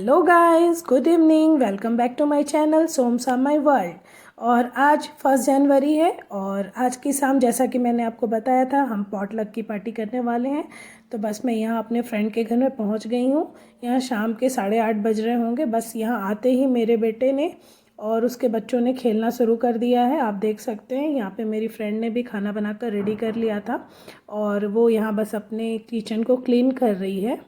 Hello guys, good evening. Welcome back to my channel सोमसा my world. और आज 1 जनवरी है और आज की शाम, जैसा कि मैंने आपको बताया था, हम पॉटलक की पार्टी करने वाले हैं। तो बस मैं यहाँ अपने फ्रेंड के घर में पहुँच गई हूँ। यहाँ शाम के 8:30 बज रहे होंगे। बस यहाँ आते ही मेरे बेटे ने और उसके बच्चों ने खेलना शुरू कर दिया है। आप देख सकते हैं यहाँ पे मेरी फ्रेंड ने भी खाना बनाकर रेडी कर लिया था और वो यहाँ बस अपने किचन को क्लीन कर रही है।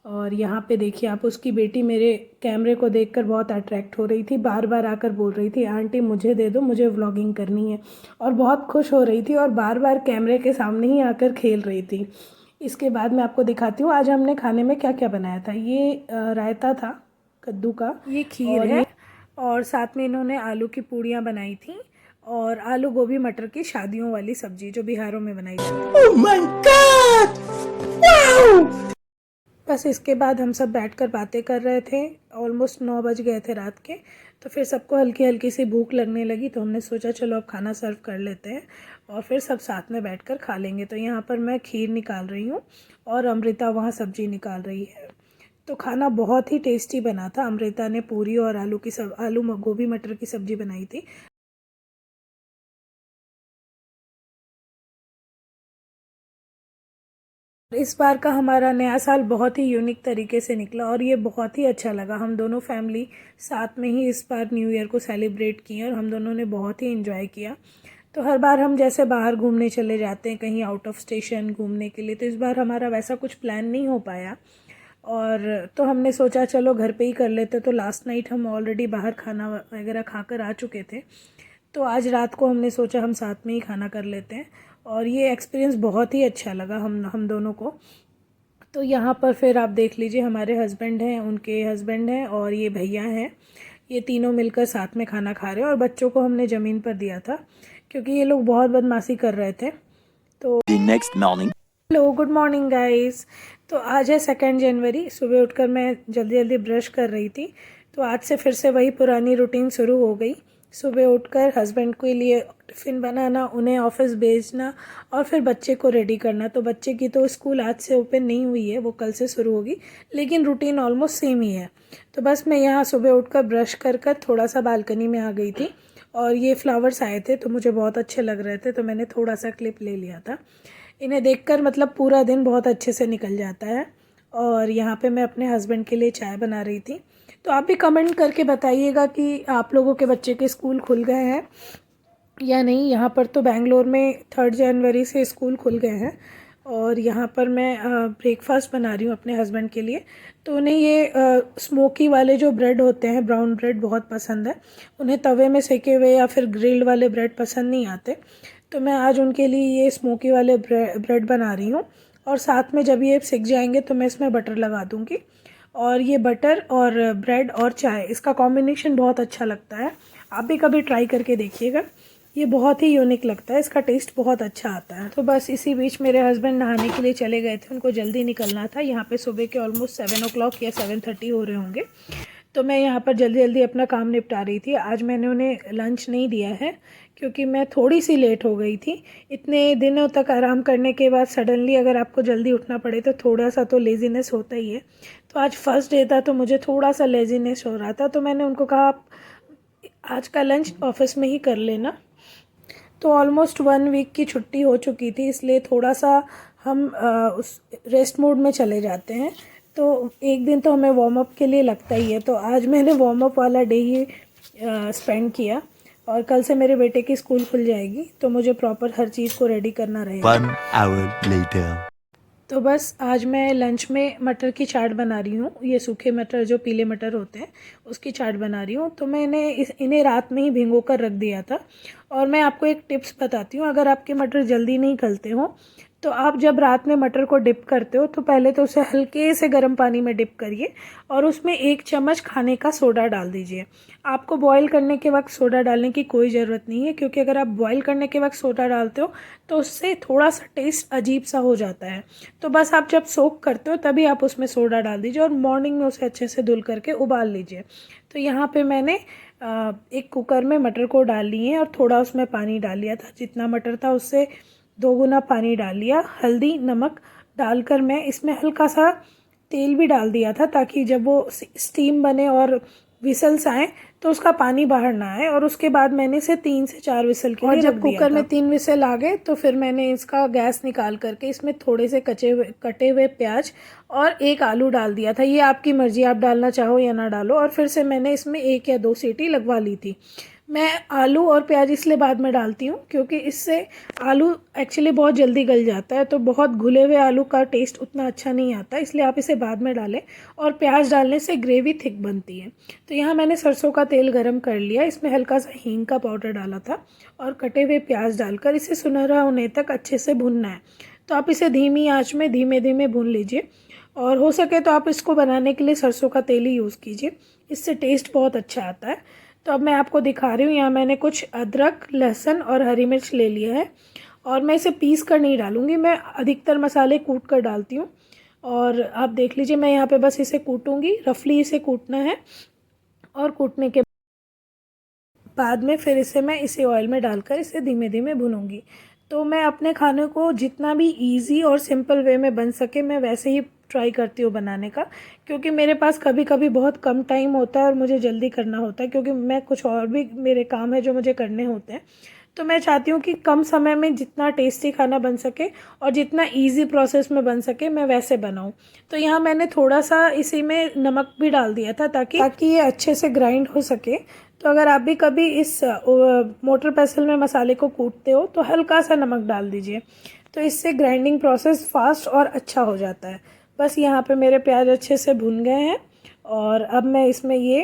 और यहाँ पे देखिए आप, उसकी बेटी मेरे कैमरे को देखकर बहुत अट्रैक्ट हो रही थी, बार बार आकर बोल रही थी आंटी मुझे दे दो, मुझे व्लॉगिंग करनी है। और बहुत खुश हो रही थी और बार बार कैमरे के सामने ही आकर खेल रही थी। इसके बाद मैं आपको दिखाती हूँ आज हमने खाने में क्या क्या बनाया था। ये रायता था कद्दू का, ये खीर है और साथ में इन्होंने आलू की पूड़ियाँ बनाई थी और आलू गोभी मटर की शादियों वाली सब्जी जो बिहारों में बनाई जाती है। Oh my God! Wow! बस इसके बाद हम सब बैठकर बातें कर रहे थे। ऑलमोस्ट 9 बज गए थे रात के। तो फिर सबको हल्की हल्की सी भूख लगने लगी तो हमने सोचा चलो अब खाना सर्व कर लेते हैं और फिर सब साथ में बैठकर खा लेंगे। तो यहाँ पर मैं खीर निकाल रही हूँ और अमृता वहाँ सब्जी निकाल रही है। तो खाना बहुत ही टेस्टी बना था। अमृता ने पूरी और आलू गोभी मटर की सब्जी बनाई थी। इस बार का हमारा नया साल बहुत ही यूनिक तरीके से निकला और ये बहुत ही अच्छा लगा। हम दोनों फैमिली साथ में ही इस बार न्यू ईयर को सेलिब्रेट किए और हम दोनों ने बहुत ही इन्जॉय किया। तो हर बार हम जैसे बाहर घूमने चले जाते हैं कहीं आउट ऑफ स्टेशन घूमने के लिए, तो इस बार हमारा वैसा कुछ प्लान नहीं हो पाया और तो हमने सोचा चलो घर पे ही कर लेते। तो लास्ट नाइट हम ऑलरेडी बाहर खाना वगैरह खाकर आ चुके थे, तो आज रात को हमने सोचा हम साथ में ही खाना कर लेते हैं और ये एक्सपीरियंस बहुत ही अच्छा लगा हम दोनों को। तो यहाँ पर फिर आप देख लीजिए हमारे हस्बैंड हैं, उनके हस्बैंड हैं और ये भैया हैं, ये तीनों मिलकर साथ में खाना खा रहे हैं और बच्चों को हमने ज़मीन पर दिया था क्योंकि ये लोग बहुत बदमाशी कर रहे थे। तो The next morning. Hello, good morning guys. तो आज है 2 जनवरी। सुबह उठकर मैं जल्दी जल्दी ब्रश कर रही थी, तो आज से फिर से वही पुरानी रूटीन शुरू हो गई। सुबह उठकर हस्बैंड के लिए टिफ़िन बनाना, उन्हें ऑफिस भेजना और फिर बच्चे को रेडी करना। तो बच्चे की तो स्कूल आज से ओपन नहीं हुई है, वो कल से शुरू होगी, लेकिन रूटीन ऑलमोस्ट सेम ही है। तो बस मैं यहाँ सुबह उठकर ब्रश कर कर थोड़ा सा बालकनी में आ गई थी और ये फ्लावर्स आए थे तो मुझे बहुत अच्छे लग रहे थे, तो मैंने थोड़ा सा क्लिप ले लिया था। इन्हें देखकर मतलब पूरा दिन बहुत अच्छे से निकल जाता है। और यहाँ पे मैं अपने हस्बैंड के लिए चाय बना रही थी। तो आप भी कमेंट करके बताइएगा कि आप लोगों के बच्चे के स्कूल खुल गए हैं या नहीं। यहाँ पर तो बेंगलोर में 3 जनवरी से स्कूल खुल गए हैं और यहाँ पर मैं ब्रेकफास्ट बना रही हूँ अपने हस्बैंड के लिए। तो उन्हें ये स्मोकी वाले जो ब्रेड होते हैं, ब्राउन ब्रेड, बहुत पसंद है। उन्हें तवे में सेके हुए या फिर ग्रिल्ड वाले ब्रेड पसंद नहीं आते। तो मैं आज उनके लिए ये स्मोकी वाले ब्रेड बना रही हूँ और साथ में जब ये सिक जाएंगे तो मैं इसमें बटर लगा दूँगी। और ये बटर और ब्रेड और चाय, इसका कॉम्बिनेशन बहुत अच्छा लगता है। आप भी कभी ट्राई करके देखिएगा, ये बहुत ही यूनिक लगता है, इसका टेस्ट बहुत अच्छा आता है। तो बस इसी बीच मेरे हस्बैंड नहाने के लिए चले गए थे, उनको जल्दी निकलना था। यहाँ पे सुबह के ऑलमोस्ट 7 o'clock या 7:30 हो रहे होंगे। तो मैं यहाँ पर जल्दी जल्दी अपना काम निपटा रही थी। आज मैंने उन्हें लंच नहीं दिया है क्योंकि मैं थोड़ी सी लेट हो गई थी। इतने दिनों तक आराम करने के बाद सडनली अगर आपको जल्दी उठना पड़े तो थोड़ा सा तो लेज़ीनेस होता ही है। तो आज फर्स्ट डे था तो मुझे थोड़ा सा लेज़ीनेस हो रहा था, तो मैंने उनको कहा आप आज का लंच ऑफिस में ही कर लेना। तो ऑलमोस्ट 1 वीक की छुट्टी हो चुकी थी, इसलिए थोड़ा सा हम उस रेस्ट मोड में चले जाते हैं। तो एक दिन तो हमें वार्म अप के लिए लगता ही है, तो आज मैंने वार्म अप वाला डे ही स्पेंड किया। और कल से मेरे बेटे की स्कूल खुल जाएगी तो मुझे प्रॉपर हर चीज़ को रेडी करना रहेगा। 1 hour later. तो बस आज मैं लंच में मटर की चाट बना रही हूँ। ये सूखे मटर, जो पीले मटर होते हैं, उसकी चाट बना रही हूँ। तो मैंने इन्हें रात में ही भिगो कर रख दिया था। और मैं आपको एक टिप्स बताती हूँ, अगर आपके मटर जल्दी नहीं गलते हो तो आप जब रात में मटर को डिप करते हो तो पहले तो उसे हल्के से गर्म पानी में डिप करिए और उसमें 1 चम्मच खाने का सोडा डाल दीजिए। आपको बॉईल करने के वक्त सोडा डालने की कोई ज़रूरत नहीं है, क्योंकि अगर आप बॉईल करने के वक्त सोडा डालते हो तो उससे थोड़ा सा टेस्ट अजीब सा हो जाता है। तो बस आप जब सोक करते हो तभी आप उसमें सोडा डाल दीजिए और मॉर्निंग में उसे अच्छे से धुल करके उबाल लीजिए। तो यहाँ पे मैंने एक कुकर में मटर को डाल लिए हैं और थोड़ा उसमें पानी डाल लिया था। जितना मटर था उससे 2 गुना पानी डाल लिया। हल्दी नमक डालकर मैं इसमें हल्का सा तेल भी डाल दिया था ताकि जब वो स्टीम बने और विसल्स आए तो उसका पानी बाहर ना आए। और उसके बाद मैंने इसे 3 से 4 विसल के लिए रख दिया था। जब कुकर में 3 विसल आ गए तो फिर मैंने इसका गैस निकाल करके इसमें थोड़े से कटे हुए प्याज और 1 आलू डाल दिया था। ये आपकी मर्ज़ी, आप डालना चाहो या ना डालो। और फिर से मैंने इसमें 1 या 2 सीटी लगवा ली थी। मैं आलू और प्याज इसलिए बाद में डालती हूँ क्योंकि इससे आलू एक्चुअली बहुत जल्दी गल जाता है, तो बहुत घुले हुए आलू का टेस्ट उतना अच्छा नहीं आता, इसलिए आप इसे बाद में डालें। और प्याज डालने से ग्रेवी थिक बनती है। तो यहाँ मैंने सरसों का तेल गरम कर लिया, इसमें हल्का सा हींग का पाउडर डाला था और कटे हुए प्याज डालकर इसे सुनहरा होने तक अच्छे से भुनना है। तो आप इसे धीमी आँच में धीमे धीमे भून लीजिए। और हो सके तो आप इसको बनाने के लिए सरसों का तेल ही यूज़ कीजिए, इससे टेस्ट बहुत अच्छा आता है। तो अब मैं आपको दिखा रही हूँ, यहाँ मैंने कुछ अदरक, लहसुन और हरी मिर्च ले लिया है। और मैं इसे पीस कर नहीं डालूँगी, मैं अधिकतर मसाले कूट कर डालती हूँ। और आप देख लीजिए, मैं यहाँ पे बस इसे कूटूँगी, रफली इसे कूटना है। और कूटने के बाद में फिर इसे ऑयल में डालकर इसे धीमे धीमे भूनूंगी। तो मैं अपने खाने को जितना भी इजी और सिंपल वे में बन सके मैं वैसे ही ट्राई करती हूँ बनाने का, क्योंकि मेरे पास कभी कभी बहुत कम टाइम होता है और मुझे जल्दी करना होता है, क्योंकि मैं कुछ और भी मेरे काम है जो मुझे करने होते हैं। तो मैं चाहती हूँ कि कम समय में जितना टेस्टी खाना बन सके और जितना इजी प्रोसेस में बन सके मैं वैसे बनाऊँ। तो यहाँ मैंने थोड़ा सा इसी में नमक भी डाल दिया था ताकि ये अच्छे से ग्राइंड हो सके। तो अगर आप भी कभी इस मोटर पेसल में मसाले को कूटते हो तो हल्का सा नमक डाल दीजिए, तो इससे ग्राइंडिंग प्रोसेस फास्ट और अच्छा हो जाता है। बस यहाँ पे मेरे प्याज अच्छे से भुन गए हैं और अब मैं इसमें ये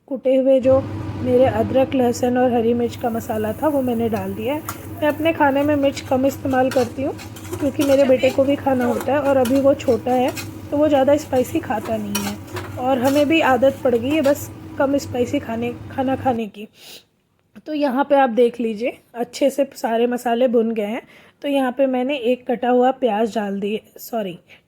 कुटे हुए जो मेरे अदरक, लहसुन और हरी मिर्च का मसाला था वो मैंने डाल दिया है। मैं अपने खाने में मिर्च कम इस्तेमाल करती हूँ क्योंकि मेरे बेटे को भी खाना होता है और अभी वो छोटा है तो वो ज़्यादा स्पाइसी खाता नहीं है और हमें भी आदत पड़ गई है बस कम स्पाइसी खाना खाने की। तो यहाँ पे आप देख लीजिए अच्छे से सारे मसाले भुन गए हैं। तो यहाँ पे मैंने एक कटा हुआ प्याज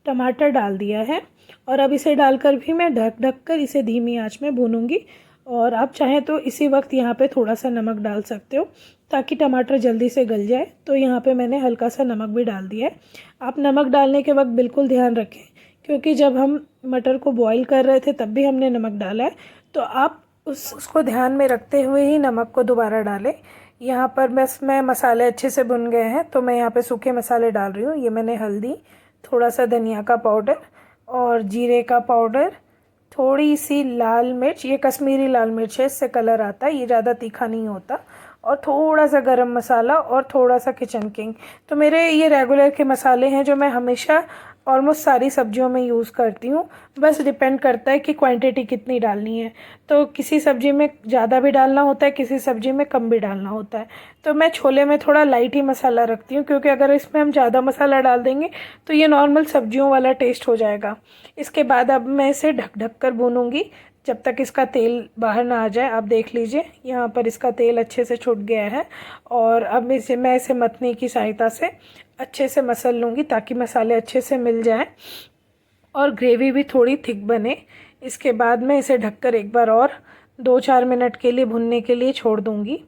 टमाटर डाल दिया है और अब इसे डालकर भी मैं ढक कर इसे धीमी आंच में भूनूंगी। और आप चाहें तो इसी वक्त यहाँ पे थोड़ा सा नमक डाल सकते हो ताकि टमाटर जल्दी से गल जाए। तो यहाँ पे मैंने हल्का सा नमक भी डाल दिया है। आप नमक डालने के वक्त बिल्कुल ध्यान रखें क्योंकि जब हम मटर को बॉईल कर रहे थे तब भी हमने नमक डाला है, तो आप उसको ध्यान में रखते हुए ही नमक को दोबारा डालें। यहाँ पर बस मैं मसाले अच्छे से भुन गए हैं तो मैं यहाँ पे सूखे मसाले डाल रही हूँ। ये मैंने हल्दी, थोड़ा सा धनिया का पाउडर और जीरे का पाउडर, थोड़ी सी लाल मिर्च, ये कश्मीरी लाल मिर्च है, इससे कलर आता है, ये ज़्यादा तीखा नहीं होता, और थोड़ा सा गरम मसाला और थोड़ा सा किचन किंग। तो मेरे ये रेगुलर के मसाले हैं जो मैं हमेशा ऑलमोस्ट सारी सब्जियों में यूज़ करती हूँ। बस डिपेंड करता है कि क्वांटिटी कितनी डालनी है, तो किसी सब्ज़ी में ज़्यादा भी डालना होता है, किसी सब्ज़ी में कम भी डालना होता है। तो मैं छोले में थोड़ा लाइट ही मसाला रखती हूँ क्योंकि अगर इसमें हम ज़्यादा मसाला डाल देंगे तो ये नॉर्मल सब्जियों वाला टेस्ट हो जाएगा। इसके बाद अब मैं इसे ढक कर भूनूंगी जब तक इसका तेल बाहर ना आ जाए। आप देख लीजिए यहाँ पर इसका तेल अच्छे से छूट गया है और अब मैं इसे मतनी की सहायता से अच्छे से मसल लूँगी ताकि मसाले अच्छे से मिल जाएं और ग्रेवी भी थोड़ी थिक बने। इसके बाद मैं इसे ढककर एक बार और 2-4 मिनट के लिए भुनने के लिए छोड़ दूँगी।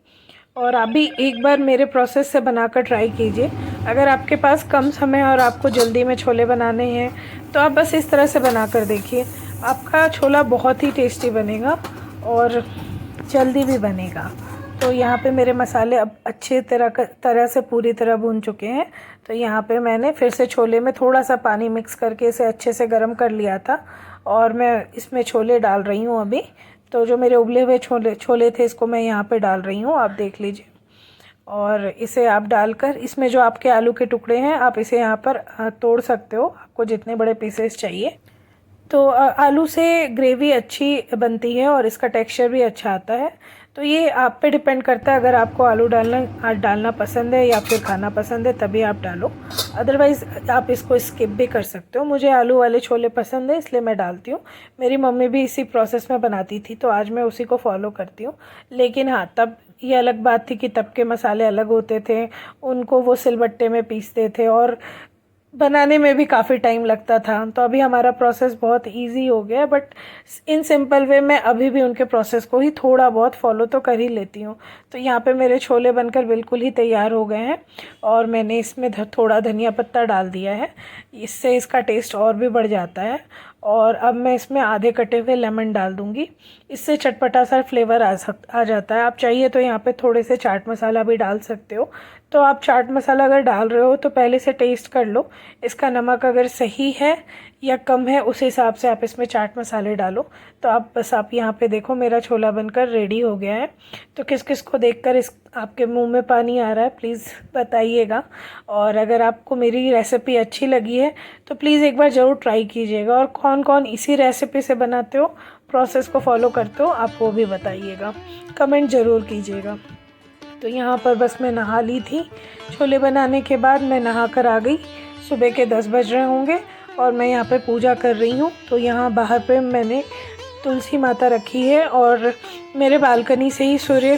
और आप भी एक बार मेरे प्रोसेस से बनाकर ट्राई कीजिए। अगर आपके पास कम समय और आपको जल्दी में छोले बनाने हैं तो आप बस इस तरह से बनाकर देखिए, आपका छोला बहुत ही टेस्टी बनेगा और जल्दी भी बनेगा। तो यहाँ पे मेरे मसाले अब अच्छे तरह से पूरी तरह भून चुके हैं। तो यहाँ पे मैंने फिर से छोले में थोड़ा सा पानी मिक्स करके इसे अच्छे से गर्म कर लिया था और मैं इसमें छोले डाल रही हूँ अभी। तो जो मेरे उबले हुए छोले थे इसको मैं यहाँ पे डाल रही हूँ, आप देख लीजिए। और इसे आप डालकर इसमें जो आपके आलू के टुकड़े हैं आप इसे यहाँ पर तोड़ सकते हो, आपको जितने बड़े पीसेस चाहिए। तो आलू से ग्रेवी अच्छी बनती है और इसका टेक्सचर भी अच्छा आता है। तो ये आप पे डिपेंड करता है, अगर आपको आलू डालना पसंद है या फिर खाना पसंद है तभी आप डालो, अदरवाइज़ आप इसको स्किप भी कर सकते हो। मुझे आलू वाले छोले पसंद है इसलिए मैं डालती हूँ। मेरी मम्मी भी इसी प्रोसेस में बनाती थी तो आज मैं उसी को फॉलो करती हूँ। लेकिन हाँ, तब ये अलग बात थी कि तब के मसाले अलग होते थे, उनको वो सिलबट्टे में पीसते थे और बनाने में भी काफ़ी टाइम लगता था। तो अभी हमारा प्रोसेस बहुत इजी हो गया, बट इन सिंपल वे मैं अभी भी उनके प्रोसेस को ही थोड़ा बहुत फॉलो तो कर ही लेती हूँ। तो यहाँ पे मेरे छोले बनकर बिल्कुल ही तैयार हो गए हैं और मैंने इसमें थोड़ा धनिया पत्ता डाल दिया है, इससे इसका टेस्ट और भी बढ़ जाता है। और अब मैं इसमें आधे कटे हुए लेमन डाल दूँगी। इससे चटपटा सा फ्लेवर आ जाता है। आप चाहिए तो यहाँ पे थोड़े से चाट मसाला भी डाल सकते हो। तो आप चाट मसाला अगर डाल रहे हो तो पहले से टेस्ट कर लो, इसका नमक अगर सही है या कम है उस हिसाब से आप इसमें चाट मसाले डालो। तो आप यहाँ पे देखो मेरा छोला बनकर रेडी हो गया है। तो किस किस को देखकर इस आपके मुंह में पानी आ रहा है प्लीज़ बताइएगा। और अगर आपको मेरी रेसिपी अच्छी लगी है तो प्लीज़ एक बार ज़रूर ट्राई कीजिएगा। और कौन कौन इसी रेसिपी से बनाते हो, प्रोसेस को फॉलो करते हो, आप वो भी बताइएगा, कमेंट ज़रूर कीजिएगा। तो यहाँ पर बस मैं नहा ली थी। छोले बनाने के बाद मैं नहा कर आ गई। सुबह के 10 बज रहे होंगे और मैं यहाँ पे पूजा कर रही हूँ। तो यहाँ बाहर पे मैंने तुलसी माता रखी है और मेरे बालकनी से ही सूर्य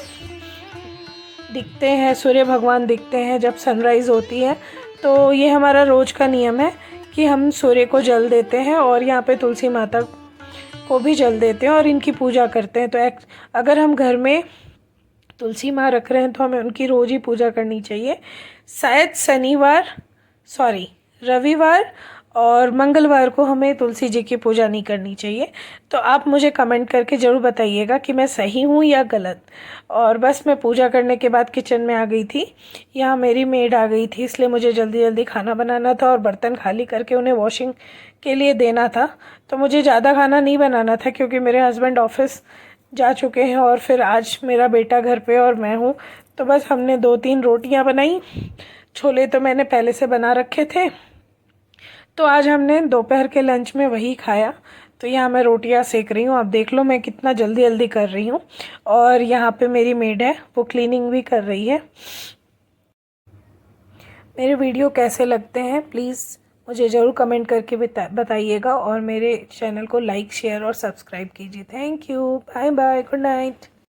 दिखते हैं, सूर्य भगवान दिखते हैं जब सनराइज़ होती है। तो ये हमारा रोज़ का नियम है कि हम सूर्य को जल देते हैं और यहाँ पे तुलसी माता को भी जल देते हैं और इनकी पूजा करते हैं। तो अगर हम घर में तुलसी माँ रख रहे हैं तो हमें उनकी रोज़ ही पूजा करनी चाहिए। शायद रविवार और मंगलवार को हमें तुलसी जी की पूजा नहीं करनी चाहिए। तो आप मुझे कमेंट करके ज़रूर बताइएगा कि मैं सही हूँ या गलत। और बस मैं पूजा करने के बाद किचन में आ गई थी। यहाँ मेरी मेड आ गई थी, इसलिए मुझे जल्दी जल्दी खाना बनाना था और बर्तन खाली करके उन्हें वॉशिंग के लिए देना था। तो मुझे ज़्यादा खाना नहीं बनाना था क्योंकि मेरे हस्बैंड ऑफिस जा चुके हैं और फिर आज मेरा बेटा घर पे और मैं हूँ। तो बस हमने 2-3 रोटियाँ बनाई। छोले तो मैंने पहले से बना रखे थे, तो आज हमने दोपहर के लंच में वही खाया। तो यहाँ मैं रोटियाँ सेक रही हूँ। आप देख लो मैं कितना जल्दी जल्दी कर रही हूँ। और यहाँ पे मेरी मेड है, वो क्लीनिंग भी कर रही है। मेरे वीडियो कैसे लगते हैं प्लीज़ मुझे ज़रूर कमेंट करके बताइएगा और मेरे चैनल को लाइक, शेयर और सब्सक्राइब कीजिए। Thank you, bye bye, good night.